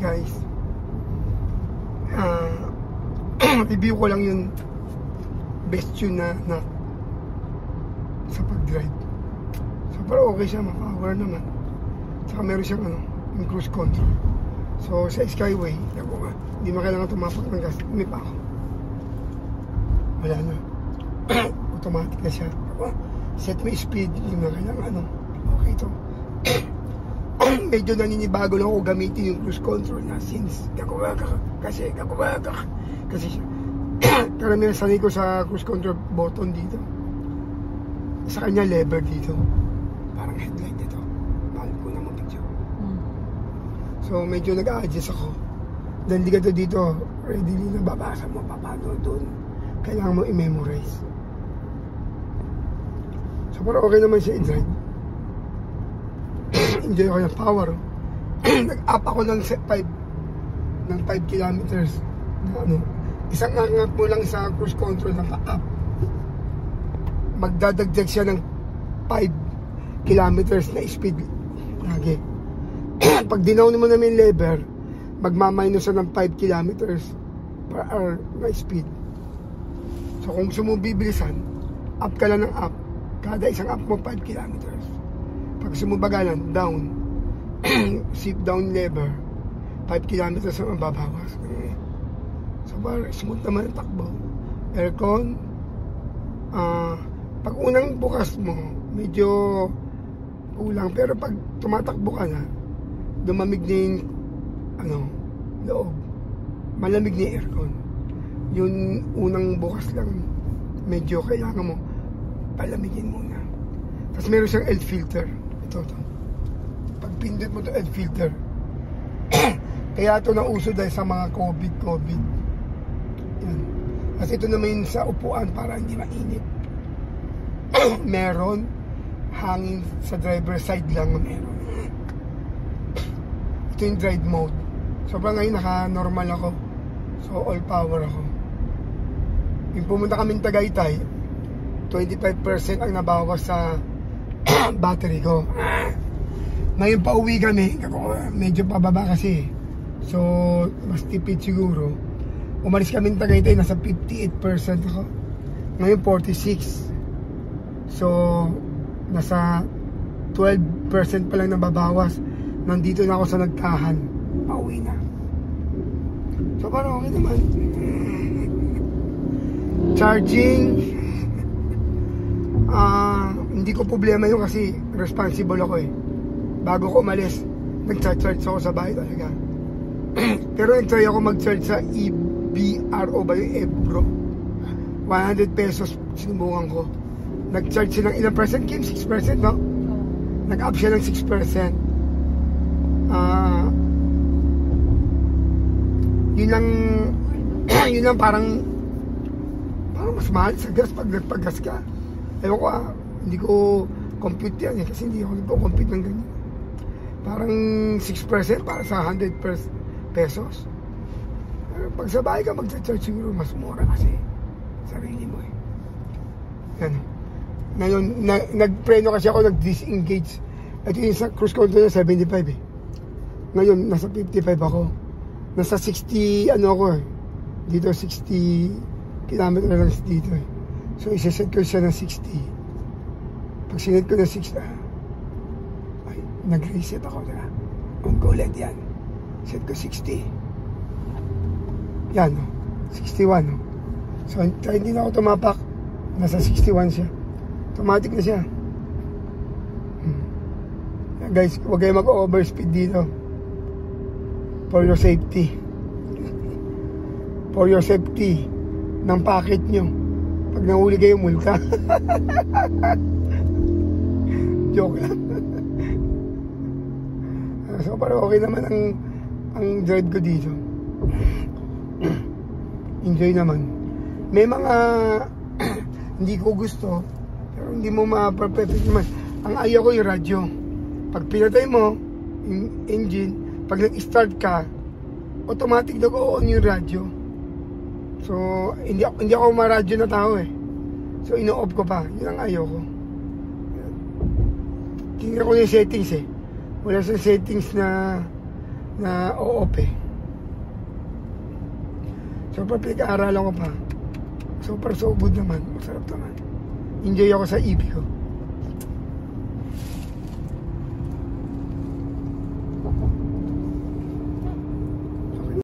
guys, review ko lang yung best tune na sa pag-drive. So pero okay siya, ma-power naman. Saka meron siyang yung cruise control. So sa Skyway, hindi mo kailangan tumapak ng gas. May pa ako. Wala na. Automatic na siya. Set mo speed, hindi mo kailangan okay ito. Medyo naninibago lang ako gamitin yung cruise control na since kasi siya. Karamihan sanay ko sa cruise control button dito. Sa kanya lever dito. Parang headlight dito. Mahal ko na mag-video. So medyo nag-a-adjust ako. Dahil di ka dito, readily nababasa mo paano doon. Kailangan mo i-memorize. So pero okay naman siya i-drive. Enjoy ako ng power. Nag-up ako ng 5 kilometers na isang angat mo lang sa cruise control na pa-up, magdadagdag siya ng 5 kilometers na speed lagi. Pag dinawn mo naman yung lever, magmaminus ng 5 kilometers per hour na speed. So kung gusto mo bibilisan, up ka lang ng up. Kada isang up mo 5 kilometers. Pag gusto mo bagalan, down. Sit down lever, 5 kilometers na mababawas. So parang smooth naman ang takbo. Aircon, pag unang bukas mo, medyo kulang. Pero pag tumatakbo ka na, lumamig na yung loob. Malamig na yung aircon. Yung unang bukas lang, medyo kailangan mo palamigin muna. Tapos meron siyang air filter. Ito. Pag pindot mo ito air filter, kaya ito nauso dahil sa mga COVID. Yan. Kasi ito naman sa upuan para hindi mainit. Meron hangin sa driver side lang meron. Ito yung drive mode. Sobrang ngayon naka-normal ako. So all power ako. Yung pumunta kaming Tagaytay, 25% ang nabawas sa battery ko. Ngayon pa uwi kami, medyo pababa kasi. So mas tipid siguro. Umalis kaming Tagaytay, nasa 58% ako. Ngayon 46%. So nasa 12% pa lang nababawas. Nandito na ako sa Nagtahan. Pauwi na. So parang okay naman. Charging, hindi ko problema yun kasi responsible ako eh. Bago ko umalis, nag-charge ako sa bahay talaga. Pero nag-try ako mag-charge sa EBRO ba yung Ebro. 100 pesos sinubukan ko. Nag-charge siya ng ilang percent, Kim? 6%, no? Nag-up siya ng 6%. Yun lang parang mas mahal sa gas pag nagpag-gas ka. Ewan ko hindi ko compute yan eh, kasi hindi ako nagpo-compute ng ganyan. Parang 6% para sa 100 pesos. Pero pag sa bahay ka mag-charge siguro mas mura kasi sarili mo eh. Yan. Ngayon, nagpreno kasi ako, nag-disengage. Ito yung sa cruise control na 75 eh. Ngayon, nasa 55 ako. Nasa 60, ako eh. Dito 60 kilometer lang dito eh. So, isa-set ko siya ng 60. Pag sinet ko ng 60, ay, nag-reset ako na. Kung ulit yan. Set ko 60. Yan, 61. So, hindi na ako tumapak. Nasa 61 siya. Automatic na siya. Guys, huwag kayo mag-overspeed dito. For your safety. For your safety ng packet nyo. Pag nahuli kayo, multa. Joke lang. So, parang okay naman ang drive ko dito. Enjoy naman. May mga hindi ko gusto, pero hindi mo ma-perfect naman. Ang ayaw ko yung radyo. Pag pinatay mo yung engine, pag nag-start ka, automatic nag-on yung radyo. So, hindi ako ma-radyo na tao eh. So, ino-off ko pa. Yun ang ayaw ko. Tingnan ko yung settings eh. Wala sa settings na na OOP. So pag pinag-aaralan ko pa, so far so good naman, masarap naman. Enjoy ako sa EP ko.